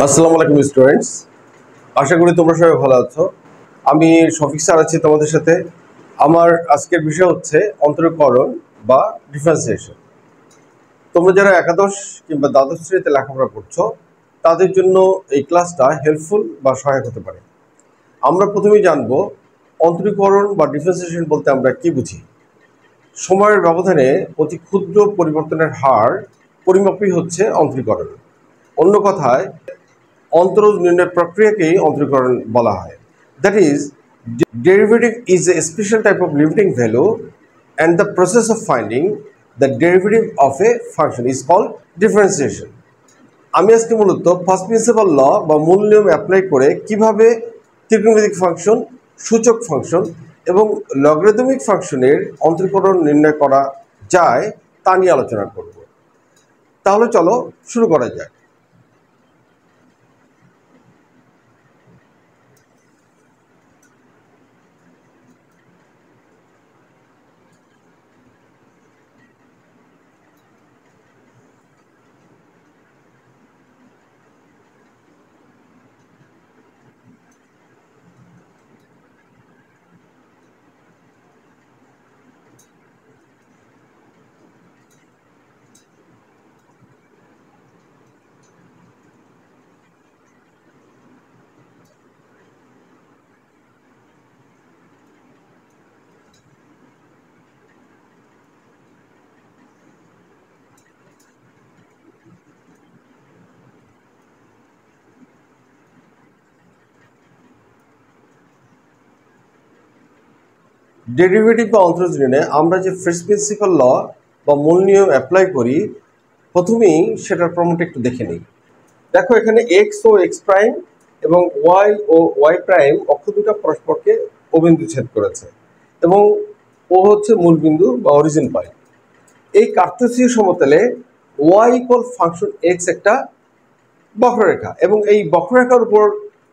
আসসালামু আলাইকুম স্টুডেন্টস, আশা করি তোমরা সবাই ভালো আছো। আমি শফিক স্যার আছি তোমাদের সাথে। আমার আজকের বিষয় হচ্ছে অন্তরীকরণ বা ডিফারেন্সিয়েশন। তোমরা যারা একাদশ কিংবা দ্বাদশ শ্রেণীতে লেখাপড়া করছো তাদের জন্য এই ক্লাসটা হেল্পফুল বা সহায়ক হতে পারে। আমরা প্রথমেই জানবো অন্তরীকরণ বা ডিফারেন্সিয়েশন বলতে আমরা কি বুঝি। সময়ের ব্যবধানে অতি ক্ষুদ্র পরিবর্তনের হার পরিমাপই হচ্ছে অন্তরীকরণ। অন্য কথায় অন্তরজ নির্ণয় প্রক্রিয়াকেই অন্তরীকরণ বলা হয়। That is, derivative is a special type of limiting value and the process of finding the derivative of a function is called differentiation. আমি আজকে মূলত ফার্স্ট প্রিন্সিপাল ল বা মূল নিয়ম অ্যাপ্লাই করে কিভাবে ত্রিকোণমিতিক ফাংশন, সূচক ফাংশন এবং লগারিদমিক ফাংশনের অন্তরীকরণ নির্ণয় করা যায় তা নিয়ে আলোচনা করব। তাহলে চলো শুরু করা যায়। ডেরিভেটিভ বা অন্তরজ নির্ণয়ে আমরা যে ফার্স্ট প্রিন্সিপাল ল বা মূল নিয়ম অ্যাপ্লাই করি, প্রথমেই সেটার প্রমাণটা একটু দেখে নিই। দেখো, এখানে এক্স ও এক্স প্রাইম এবং ওয়াই ও ওয়াই প্রাইম অক্ষ দুটা পরস্পরকে অবিন্দু ছেদ করেছে এবং ও হচ্ছে মূলবিন্দু বা অরিজিন পয়েন্ট। এই কার্তেসীয় সমতলে ওয়াই ইকুয়াল ফাংশন এক্স একটা বক্ররেখা এবং এই বক্ররেখার উপর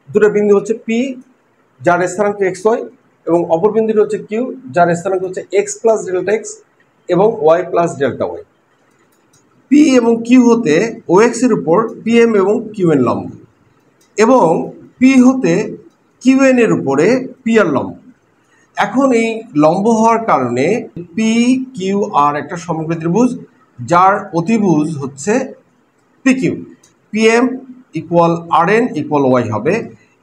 দুটো বিন্দু হচ্ছে পি, যার স্থানাঙ্ক এক্স ওয়াই, এবং অপর বিন্দুটি হচ্ছে কিউ, যার স্থানাঙ্ক হচ্ছে এক্স প্লাস ডেল্টা এক্স এবং y plus delta y. P এবং কিউ হতে ও এক্স এর উপর পি এম এবং কিউ এন লম্ব এবং পি হতে কিউ এন এর উপরে পি আর লম্ব। এখন এই লম্ব হওয়ার কারণে পি কিউ আর একটা সমগ্র ত্রিভুজ, যার অতিভুজ হচ্ছে P Q. P M equal R N equal Y হবে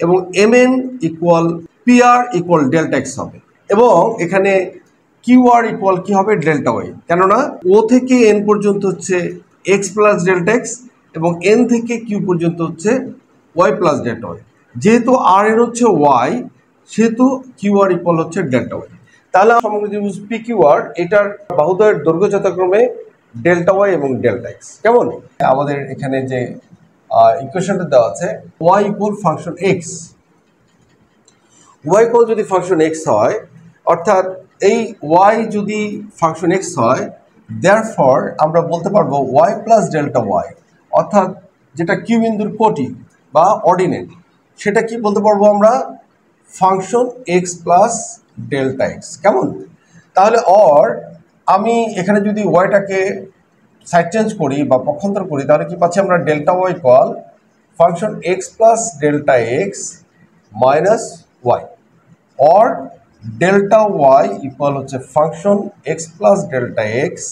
এবং M N equal P R equal delta X হবে এবং এখানে কিউ আর ইকুয়াল কি হবে? Delta Y. কেননা ও থেকে এন পর্যন্ত হচ্ছে এক্স প্লাস ডেল্টা এক্স এবং এন থেকে কিউ পর্যন্ত হচ্ছে ওয়াই প্লাস ডেল্টা ওয়াই। যেহেতু আর এন হচ্ছে ওয়াই, সেহেতু কিউ আর ইকুয়াল হচ্ছে ডেল্টা ওয়াই। তাহলে সমগ্র ত্রিভুজ পি কিউ আর এটার বাহুদ্বয়ের দৈর্ঘ্য যথাক্রমে ডেল্টা ওয়াই এবং ডেল্টা এক্স। কেমন? আমাদের এখানে যে ইকুয়েশনটা দেওয়া আছে, y equal function x. Y equal যদি ফাংশন এক্স হয়, অর্থাৎ এই ওয়াই যদি ফাংশন এক্স হয়, দেয়ারফর আমরা বলতে পারবো ওয়াই প্লাস ডেল্টা ওয়াই, অর্থাৎ যেটা কিউ বিন্দুর কোটি বা অর্ডিনেট, সেটা কি বলতে পারবো আমরা? Function x plus delta x. কেমন? তাহলে আমি এখানে যদি ওয়াইটাকে সাইড চেঞ্জ করি বা পক্ষান্তর করি, তাহলে কি পাচ্ছি আমরা? Delta Y equal function x plus delta x minus Y, or delta Y equal হচ্ছে function x plus delta x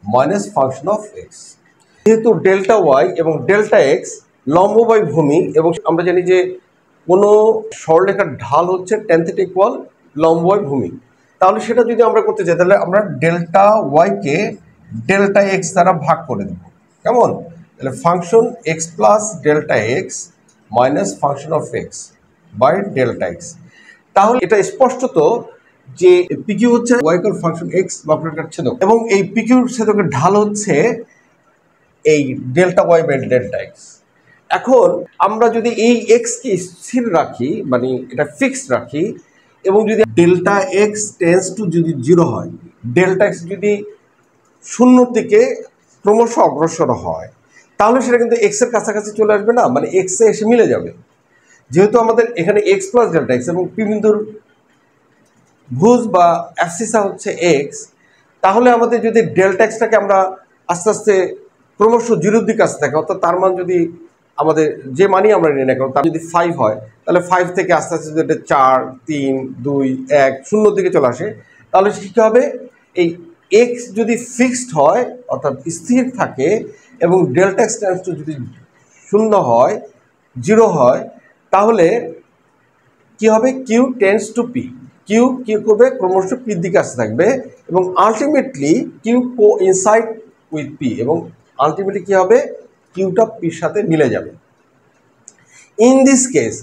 minus function of X. যেহেতু ডেল্টা ওয়াই এবং ডেল্টা এক্স লম্ব বাই ভূমি, এবং আমরা জানি যে কোনো সরলরেখার ঢাল হচ্ছে ট্যান থিটা ইকুয়াল লম্ব বাই ভূমি, তাহলে সেটা যদি আমরা করতে চাই, তাহলে আমরা ডেল্টা ওয়াইকে ডেল্টা এক্স দ্বারা ভাগ করে দেব। কেমন? তাহলে function x plus delta x minus function of x by delta x. তাহলে এটা স্পষ্টত যে পিকিউ হচ্ছে ওয়াই ইকুয়াল ফাংশন এক্স বক্ররেখার ছেদক এবং এই পিকিউর ছেদকের ঢাল হচ্ছে এই delta y by delta x. এখন আমরা যদি এই এক্সকে স্থির রাখি, মানে এটা ফিক্সড রাখি, এবং যদি ডেল্টা এক্স টেন্স টু যদি জিরো হয়, ডেল্টা এক্স যদি শূন্যর দিকে ক্রমশ অগ্রসর হয়, তাহলে সেটা কিন্তু এক্সের কাছাকাছি চলে আসবে না, মানে এক্সে এসে মিলে যাবে। যেহেতু আমাদের এখানে এক্স প্লাস ডেল্টা এক্স এবং পি বিন্দুর ভুজ বা অ্যাবসিসা হচ্ছে এক্স, তাহলে আমাদের যদি ডেল্টা এক্সটাকে আমরা আস্তে আস্তে ক্রমশ জিরোর দিকে আসতে থাকে, অর্থাৎ তার মান যদি আমাদের যে মানই আমরা নিই না কেন, তার যদি 5 হয় তাহলে 5 থেকে আস্তে আস্তে যদি এটা 4, 3, 2, 1 0 দিকে চলে আসে, তাহলে কী হবে, এই এক্স যদি ফিক্সড হয় অর্থাৎ স্থির থাকে এবং ডেল্টা এক্স টেন্ডস টু যদি 0 হয়, 0 হয়, তাহলে কি হবে, Q tends to P. Q কি করবে, ক্রমশ পির দিকে আসতে থাকবে এবং ultimately Q coincide with P, এবং আলটিমেটলি কি হবে, কিউটা পির সাথে মিলে যাবে। In this case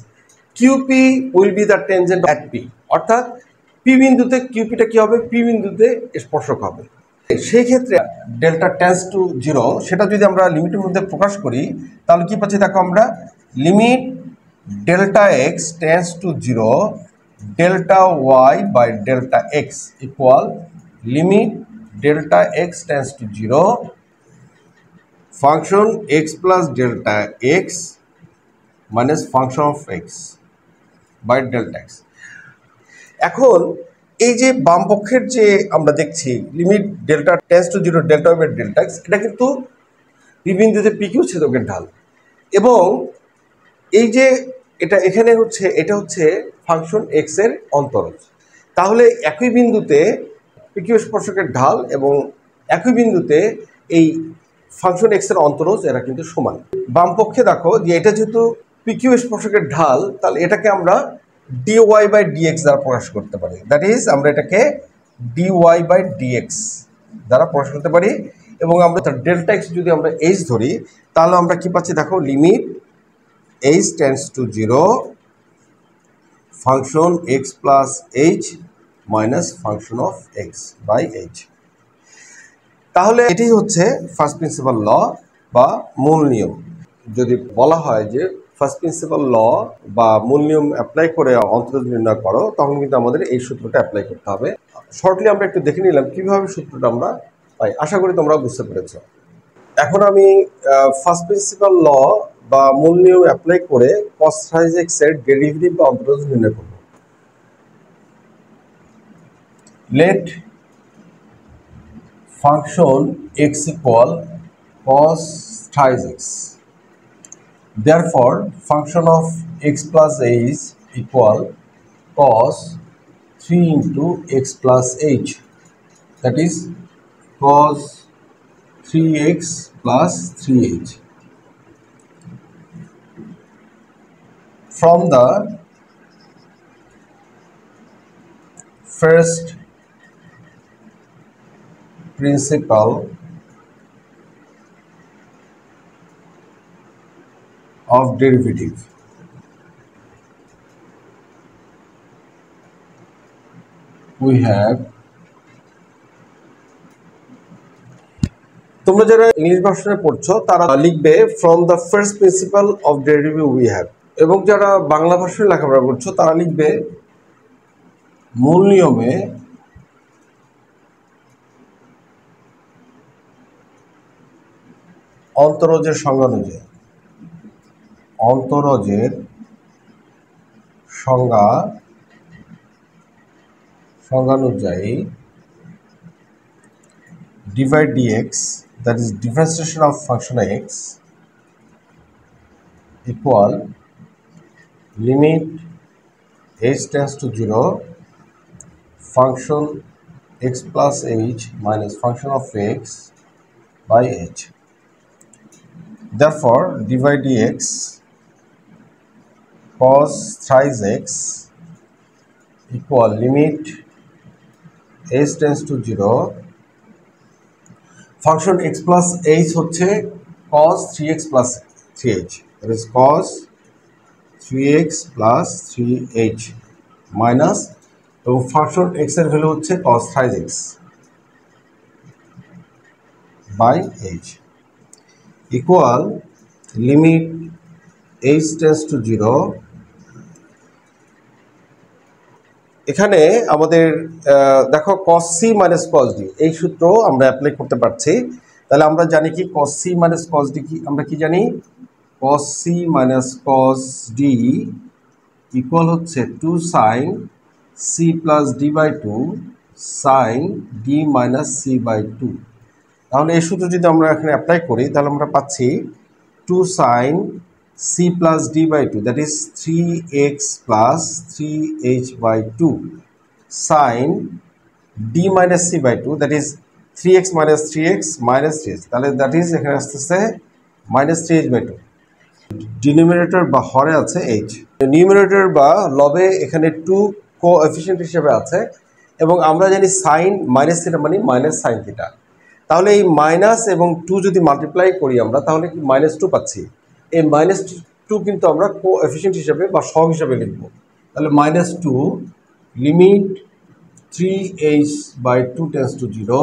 QP will be the tangent at P, অর্থাৎ পি বিন্দুতে কিউপিটা কি হবে, পি বিন্দুতে স্পর্শক হবে। সেই ক্ষেত্রে ডেল্টা টেন্ডস টু 0 সেটা যদি আমরা লিমিটের মধ্যে প্রকাশ করি, তাহলে কি পাচ্ছি দেখো, আমরা limit delta x tends to 0 delta y by delta x equal limit delta x tends to 0 function x plus delta x minus function of x by delta x. এখন এই যে বাম পক্ষের যে আমরা দেখছি limit delta tends to 0 delta y by delta x, এটা কিন্তু পি বিন্দুতে পি কিউ ছেদকের ঢাল, এবং এই যে এটা এখানে হচ্ছে, এটা হচ্ছে ফাংশন এক্স এর অন্তরজ। তাহলে একই বিন্দুতে পি কিউ স্পর্শকের ঢাল এবং একই বিন্দুতে এই ফাংশন এক্স এর অন্তরজ, এরা কিন্তু সমান। বাম পক্ষে দেখো যে এটা যেহেতু পি কিউ স্পর্শকের ঢাল, তাহলে এটাকে আমরা ডিওয়াই বাই ডিএক্স দ্বারা প্রকাশ করতে পারি। দ্যাট ইজ আমরা এটাকে ডিওয়াই বাই ডিএক্স দ্বারা প্রকাশ করতে পারি, এবং আমরা ডেল্টা এক্স যদি আমরা এইচ ধরি, তাহলে আমরা কি পাচ্ছি দেখো, limit H tends to 0 function x plus h minus function of x by h. তাহলে এটি হচ্ছে ফার্স্ট প্রিন্সিপাল ল বা মূল নিয়ম। যদি বলা হয় যে ফার্স্ট প্রিন্সিপাল ল বা মূল নিয়ম অ্যাপ্লাই করে অন্তরজ নির্ণয় করো, তখন কিন্তু আমাদের এই সূত্রটা অ্যাপ্লাই করতে হবে। শর্টলি আমরা একটু দেখে নিলাম কীভাবে সূত্রটা আমরা পাই। আশা করি তোমরা বুঝতে পেরেছ। এখন আমি ফার্স্ট প্রিন্সিপাল ল বা মূল নিয়ম অ্যাপ্লাই করে cos সাইজ x এর ডেরিভেটিভ বা অন্তরজ নির্ণয় করব। Let function x equal cos size x, therefore function of x plus h equal cos 3 into x plus h, that is cos 3x plus 3h. From the first principle of derivative, we have, তোমরা যারা English ভার্সনে পড়ছো তারা লিখবে from the first principal of derivative we have, এবং যারা বাংলা ভার্সনে লেখাপড়া করছো তারা লিখবে মূল নিয়মে অন্তরজের সংজ্ঞা অনুযায়ী, অন্তরজের সংজ্ঞা অনুযায়ী dy dx, that is differentiation of function x, equal limit h tends to 0 function x plus h minus function of x by h. Therefore dy dx cos thrice x equal limit h tends to 0 function x plus h হচ্ছে cos 3x plus 3h, that is cos 3x plus 3h minus, এবং function x এর value হচ্ছে cos thrice x by h equal limit h tends to 0। এখানে আমাদের দেখো cos c minus cos d এই সূত্র আমরা অ্যাপ্লাই করতে পারছি। তাহলে আমরা জানি কি cos c minus cos d কি, আমরা কি জানি, cos c minus cos d equal হচ্ছে 2 sin c plus d by 2 sin d minus c by 2। তাহলে এই সূত্র যদি আমরা এখানে অ্যাপ্লাই করি তাহলে আমরা পাচ্ছি 2 sin c plus d by 2, that is 3x plus 3h by 2 sine d minus c by 2, that is 3x minus 3x minus 3h, তাহলে দ্যাট ইজ এখানে আসতেছে মাইনাস 3h by 2। ডিনোমিনেটর বা হরে আছে h, নিউমিনেটর বা লবে এখানে 2 coefficient হিসেবে আছে এবং আমরা জানি সাইন মাইনাস থিটা মানে মাইনাস সাইন থিটা। তাহলে এই মাইনাস এবং 2 যদি মাল্টিপ্লাই করি আমরা তাহলে কি -2 পাচ্ছি। এই -2 কিন্তু আমরা কোএফিসিয়েন্ট হিসেবে বা সহগ হিসেবে লিখব। তাহলে -2 limit 3h by 2 tends to 0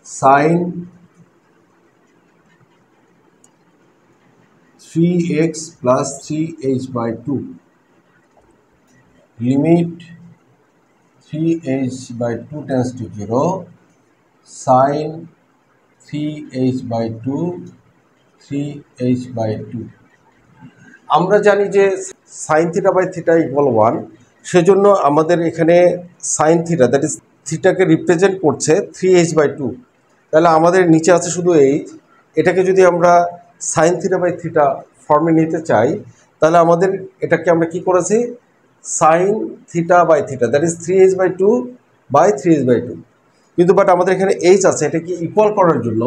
sin 3x plus 3h by 2 limit 3h by 2 tends to 0 sin 3h by 2 3h by 2। আমরা জানি যে sin theta by theta equal 1, সেজন্য আমাদের এখানে sin থিটা দ্যাট ইজ থিটাকে রিপ্রেজেন্ট করছে 3h by 2। তাহলে আমাদের নিচে আছে শুধু h, এটাকে যদি আমরা sin থিটা বাই থিটা ফর্মে নিতে চাই তাহলে আমাদের এটাকে আমরা কি করেছি sin theta by theta that is 3h by 2 by 3h by 2, কিন্তু বাট আমাদের এখানে h আছে, এটাকে ইকুয়াল করার জন্য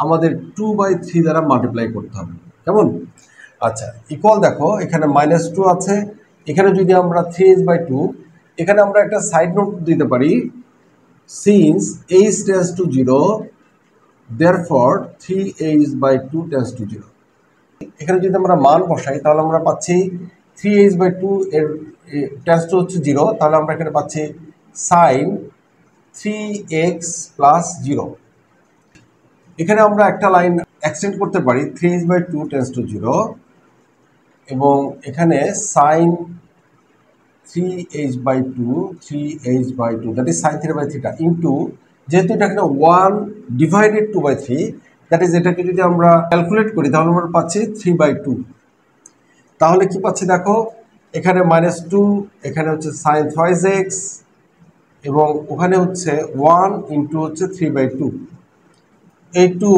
আমাদের 2/3 দ্বারা মাল্টিপ্লাই করতে হবে। কেমন? আচ্ছা, ইকুয়াল দেখো এখানে -2 আছে, এখানে যদি আমরা 3h by 2, এখানে আমরা একটা সাইড নোট দিতে পারি, since h tends to 0 therefore 3h by 2 tends to 0। এখানে যদি আমরা মান বসাই তাহলে আমরা পাচ্ছি 3h by 2 এর tends to হচ্ছে 0, তাহলে আমরা এখানে পাচ্ছি sin 3x plus 0। এখানে আমরা একটা লাইন এক্সটেন্ড করতে পারি 3h by 2 tends to 0 এবং এখানে sin 3h by 2 3h by 2 that is sin theta by theta into, যেহেতু এটা এখানে 1 ডিভাইডেড 2/3 দ্যাট ইজ এটাকে যদি আমরা ক্যালকুলেট করি তাহলে আমরা পাচ্ছি 3/2। তাহলে কি পাচ্ছি দেখো এখানে -2, এখানে হচ্ছে sin twice x এবং ওখানে হচ্ছে 1 ইন্টু হচ্ছে 3/2। এই 2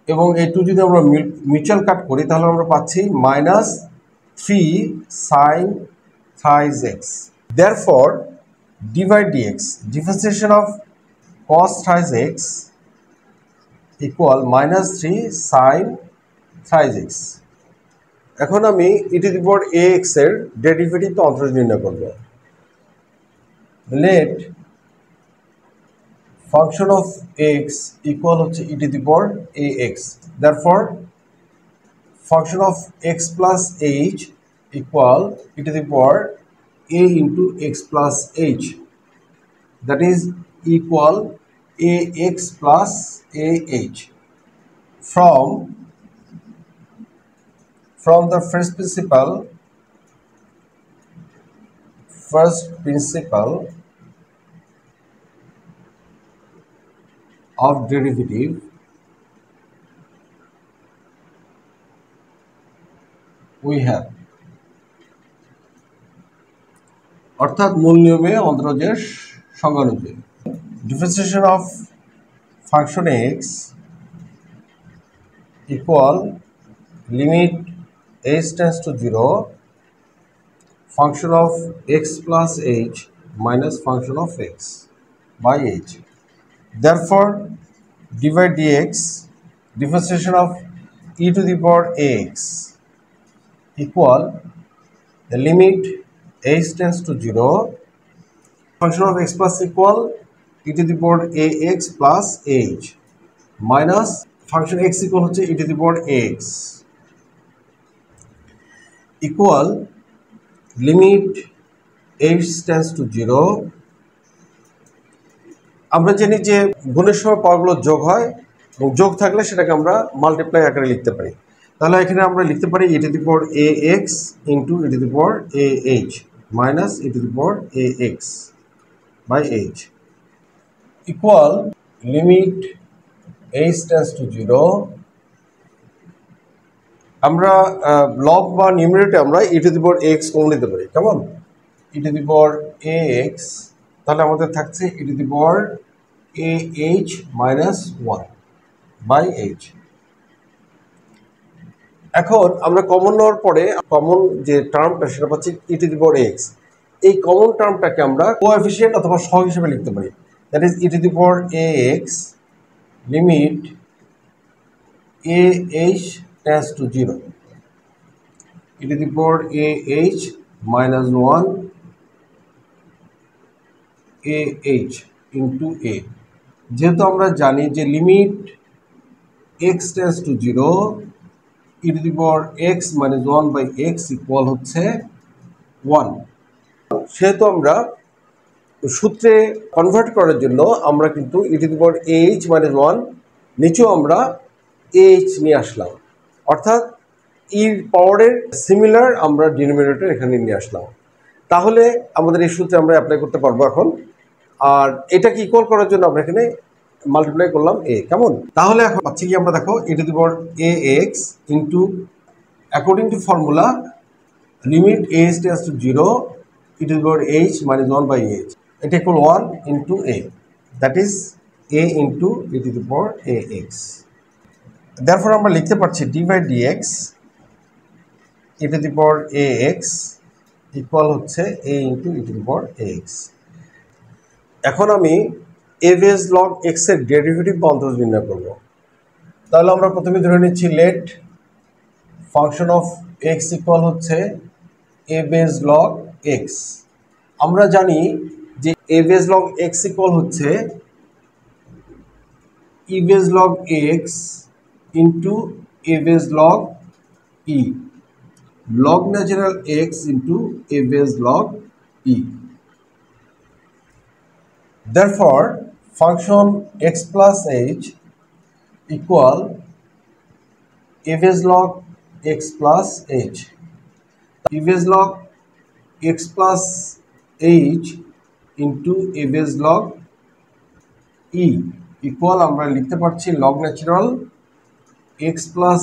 এবং এই 2 যদি আমরা মিউচুয়াল কাট করি তাহলে আমরা পাচ্ছি -3 sin thrice x। Therefore dy by dx differentiation of cos thrice x equal -3 sin thrice x। এখন আমি e⁴ax এর ডেরিভেটিভ তো অন্তর্জ নির্ণয় করব। Let function of x equal হচ্ছে e⁴ax, therefore function of x plus h equal e⁴a into x plus h, that is equal ax plus ah। From the first principle of derivative we have, অর্থাৎ মূল নিয়মে অন্তরজের সংজ্ঞা অনুযায়ী differentiation of function x equal limit h tends to 0 function of x plus h minus function of x by h। Therefore dy by dx differentiation of e⁴ax equal the limit h tends to 0 function of x plus equal e⁴ax plus h minus function x equal হচ্ছে e⁴ax equal limit h tends to 0। আমরা জানি যে গুণের সময় পাওয়ারগুলো যোগ হয় এবং যোগ থাকলে সেটাকে আমরা মাল্টিপ্লাই আকারে লিখতে পারি। তাহলে এখানে আমরা লিখতে পারি e⁴ax into e⁴ah minus e⁴ax by h equal limit h tends to 0। আমরা লব বা নিউমারেটরে আমরা e⁴ax কমন নিতে পারি। কেমন? e⁴ax, তাহলে আমাদের থাকছে e⁴ah minus 1 by h এখন আমরা কমন নেওয়ার পরে কমন যে টার্মটা সেটা পাচ্ছি E to the power X. এই কমন টার্মটাকে আমরা কোএফিসিয়েন্ট অথবা সহগ হিসেবে লিখতে পারি। That is E to the power A X limit A H tends to 0, E to the power A H minus 1 A H into A. যেহেতু আমরা জানি যে limit X tends to 0 E to the power X minus 1 by X equal হচ্ছে 1, সেহেতু আমরা সূত্রে convert করার জন্য আমরা কিন্তু E to the power H minus 1 নিচেও আমরা এইচ নিয়ে আসলাম, অর্থাৎ ইর পাওয়ারের সিমিলার আমরা ডিনোমিনেটর এখানে নিয়ে আসলাম। তাহলে আমাদের এই সূত্রে আমরা অ্যাপ্লাই করতে পারবো এখন। আর এটাকে ইকুয়াল করার জন্য আমরা এখানে মাল্টিপ্লাই করলাম এ, কেমন? তাহলে এখন পাচ্ছি কি আমরা, দেখো E to the power A X into according to formula limit H tends to 0 E to the power H minus 1 by H, এটা equal 1 into A, that is A into E to the power A X. therefore আমরা লিখতে পারছি D by D X E to the power A X equal হচ্ছে A into E to the power A X. এখন আমি এ base log x এর derivative বা অন্তর্জ নির্ণয় করব। তাহলে আমরা প্রথমে ধরে নিচ্ছি let function of x equal হচ্ছে এ বেস লগ এক্স। আমরা জানি যে a base log x equal হচ্ছে e base log x into a base log e, log natural x into a base log e. Therefore, function x plus h equal a base log x plus h. A base log x plus h into a base log e equal আমরা লিখতে পারছি log natural x plus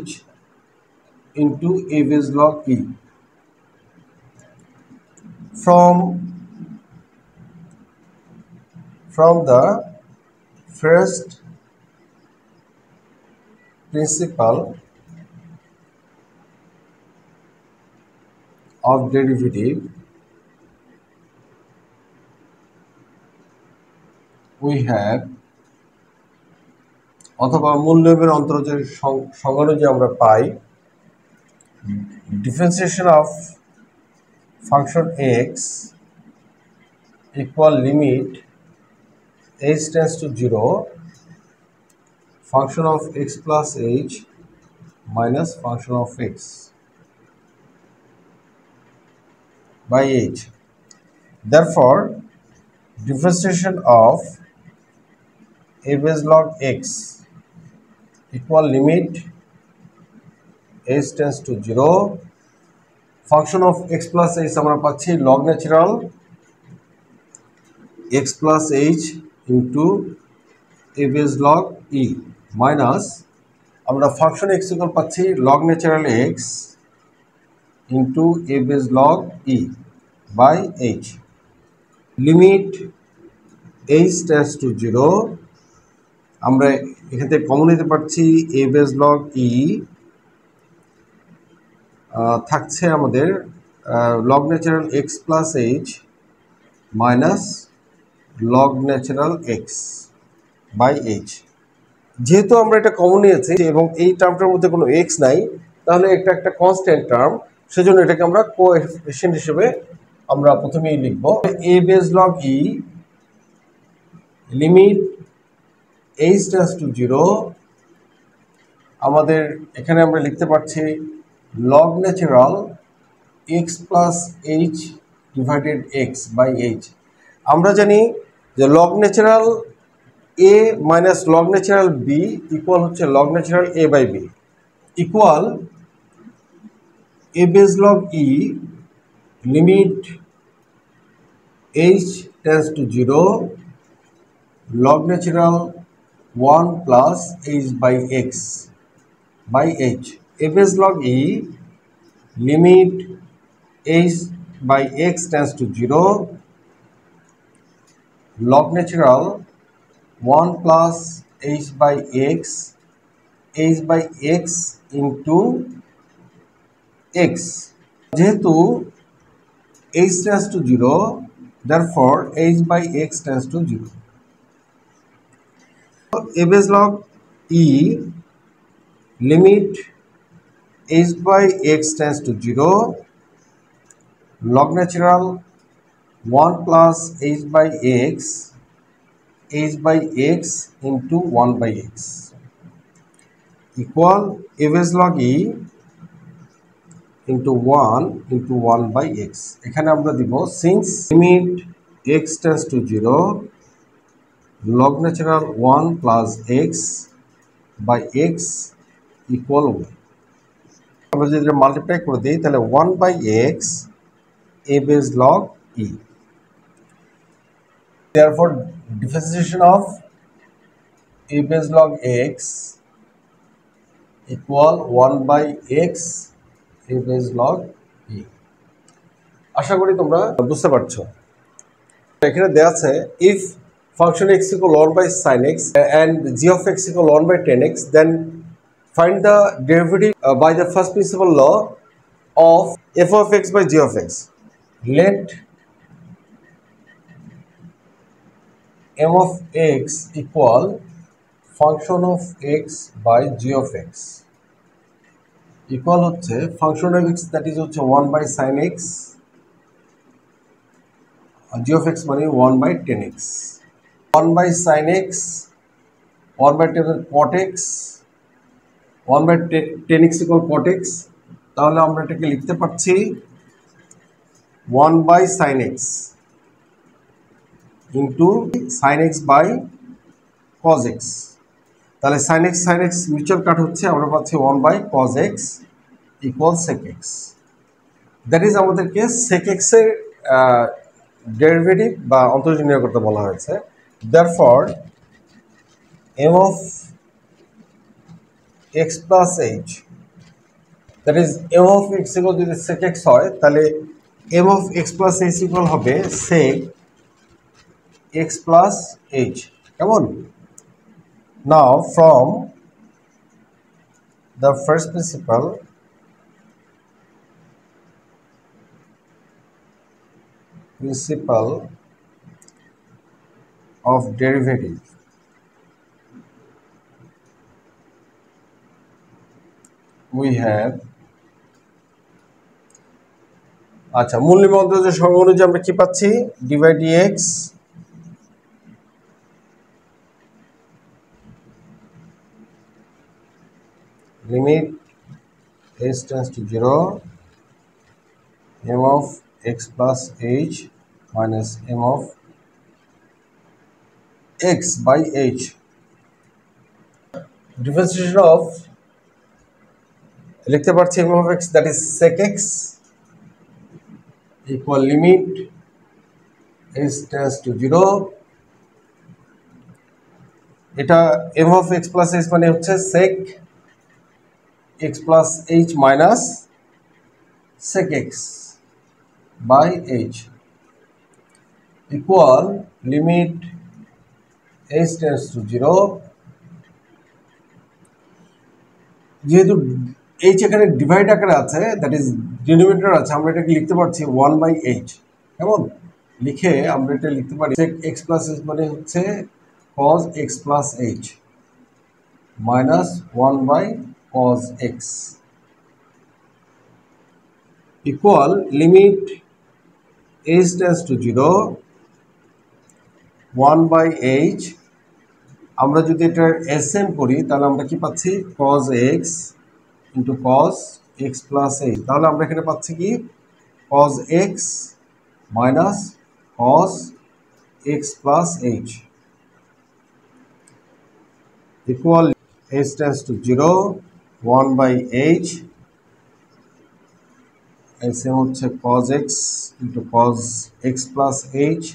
h into a base log e. From the first principle of derivative, we have অথবা মূল নিয়মের অন্তর্গত সংজ্ঞা যে আমরা পাই differentiation of function x equal limit h tends to 0 function of x plus h minus function of x by h. Therefore, differentiation of a base log x equal limit h tends to 0 function of x plus h আমরা পাচ্ছি log natural x plus h into a base log e minus আমরা function x equal পাচ্ছি log natural x into a base log e by h. Limit h tends to 0 আমরা এখান থেকে common নিতে পারছি a base log e থাকছে আমাদের log natural x plus h minus log natural x by h. যেহেতু আমরা এটা কমন নিয়েছি এবং এই টার্মটার মধ্যে কোনো x নাই, তাহলে এটা একটা কনস্ট্যান্ট টার্ম, সেজন্য এটাকে আমরা কোএফিশিয়েন্ট হিসেবে আমরা প্রথমেই লিখব a base log e limit h tends to 0 আমাদের এখানে আমরা লিখতে পারছি log natural x plus h divided x by h. আমরা জানি যে log natural a minus log natural b equal হচ্ছে log natural a by b equal a base log e limit h tends to 0 log natural 1 plus h by x by h. A base log e limit h by x tends to 0 log natural 1 plus h by x by x into x. যেহেতু h tends to 0, therefore h by x tends to 0. A base log e limit h by x tends to 0 log natural 1 plus h by x into 1 by x equal a base log e into 1 by x. এখানে আমরা দিব since limit x tends to 0 log natural 1 plus x by x equal 1. আমরা যদি multiply করে দিই তাহলে 1 by x a base log e. Therefore differentiation of a base log x equal 1 by x a base log e. আশা করি তোমরা বুঝতে পারছো। এখানে দেয়া আছে if function x equal 1 by sin x and g of x equal 1 by tan x, then find the derivative by the first principle law of f of x by g of x. Let m of x equal function of x by g of x equal হচ্ছে function of x that is হচ্ছে 1 by sin x, g of x মানে 1 by tan x, 1 by sin x, 1 by cot x, 1 by tan x equal cot x। তাহলে আমরা এটাকে লিখতে পারছি 1 by sin x into sin x by cos x। তাহলে sin x mutual কাট হচ্ছে, আমরা পাচ্ছি 1 by cos x equal sec x। That is আমাদেরকে sec x এর ডেরিভেটিভ বা অন্তর্জ নির্ণয় করতে বলা হয়েছে। therefore m of x plus h, that is m of x equal যদি sec x হয় তাহলে m of x plus h equal হবে sec x plus h। কেমন? now from the first principle of derivative, we have আচ্ছা মূল নিবন্ধ যে সংজ্ঞা অনুযায়ী আমরা কি পাচ্ছি d by dx limit h tends to 0 m of x plus h minus m of x by h। differentiation of লিখতে পারছি m of x that is sec x equal limit h tends to 0, এটা m of x plus h মানে হচ্ছে sec x plus h minus sec x by h equal limit h tends to 0। যেহেতু h এখানে divide আকারে আছে, that is denominator আছে, আমরা এটাকে লিখতে পারছি 1 by h। কেমন? লিখে আমরা এটা লিখতে পারি sec x plus h মানে হচ্ছে cos x plus h minus 1 by cos x equal limit h tends to 0 1 by h। আমরা যদি এটা এসএম করি তাহলে আমরা কি পাচ্ছি cos x into cos x plus h। তাহলে আমরা এখানে পাচ্ছি কি cos x minus cos x plus h equal h tends to 0 1 by h, SM হচ্ছে cos x into cos x plus h।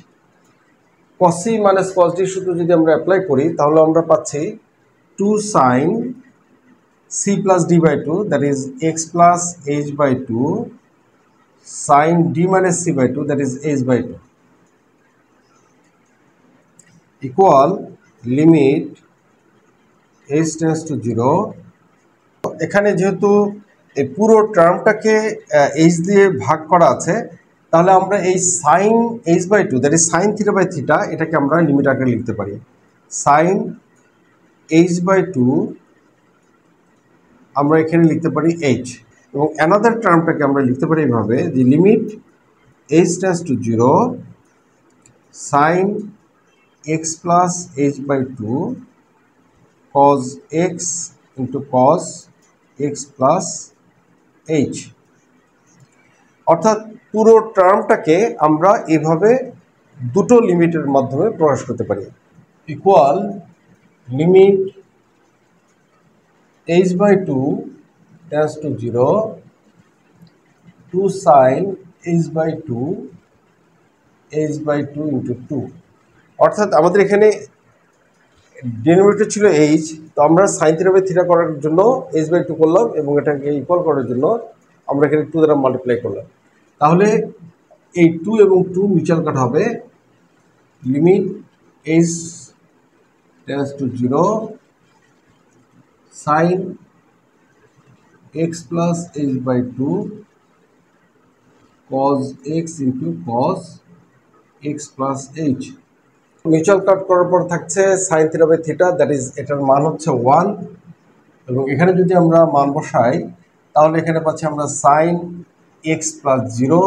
cos c minus cos d সূত্র যদি আমরা apply করি তাহলে আমরা পাচ্ছি 2 sin c plus d by 2, that is x plus h by 2 sin d minus c by 2, that is h by 2 equal limit h tends to 0 এখানে যেহেতু এই পুরো টার্মটাকে এইচ দিয়ে ভাগ করা আছে, তাহলে আমরা এই sign h/2 that is sign θ/θ এটাকে আমরা লিমিট আকারে লিখতে পারি। সাইন h/2 আমরা এখানে লিখতে পারি h, এবং অ্যানাদার টার্মটাকে আমরা লিখতে পারি এইভাবে যে limit h→0 sine x plus h/2 cos x into cos x plus h। অর্থাৎ পুরো টার্মটাকে আমরা এভাবে দুটো লিমিটের মাধ্যমে প্রকাশ করতে পারি। Equal limit h/2 tends to 0 to sine h/2 into 2। অর্থাৎ আমাদের এখানে ডিনোমিনেটর ছিল h, তো আমরা সাইন θ/θ করার জন্য h/2 করলাম এবং এটাকে ইকুয়াল করার জন্য আমরা এখানে 2 দ্বারা মাল্টিপ্লাই করলাম। তাহলে এই 2 এবং 2 মিউচুয়াল কাট হবে। Limit h tends to 0 sine x plus h/2 cos x into cos x plus h। Mutual cut করার পর থাকছে সাইন θ/θ, দ্যাট ইজ এটার মান হচ্ছে 1, এবং এখানে যদি আমরা মান বসাই তাহলে এখানে পাচ্ছি আমরা sine x plus 0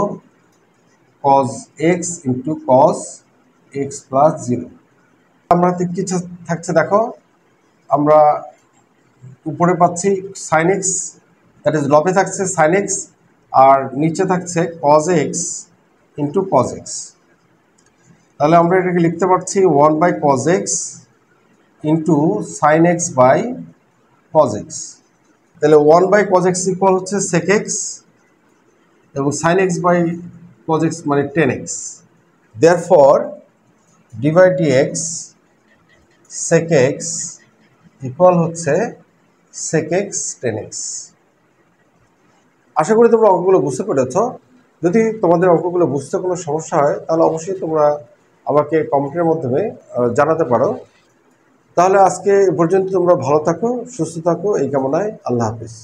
cos x into cos x plus 0। আমরা কি থাকছে দেখো, আমরা উপরে পাচ্ছি সাইন x, দ্যাট ইজ লবে থাকছে সাইন x, আর নিচে থাকছে cos x into cos x। তাহলে আমরা এটাকে লিখতে পারছি 1/cos x into sine x by cos x। তাহলে 1/cos x ইকুয়াল হচ্ছে sec x, এবং sine x by cos x মানে tan x। Therefore divide dx sec x equal হচ্ছে sec x tan x। আশা করি তোমরা অঙ্কগুলো বুঝতে পেরেছ। যদি তোমাদের অঙ্কগুলো বুঝতে কোনো সমস্যা হয় তাহলে অবশ্যই তোমরা আমাকে কমেন্টের মাধ্যমে জানাতে পারো। তাহলে আজকে এ পর্যন্ত তোমরা ভালো থাকো, সুস্থ থাকো, এই কামনায় আল্লাহ হাফিজ।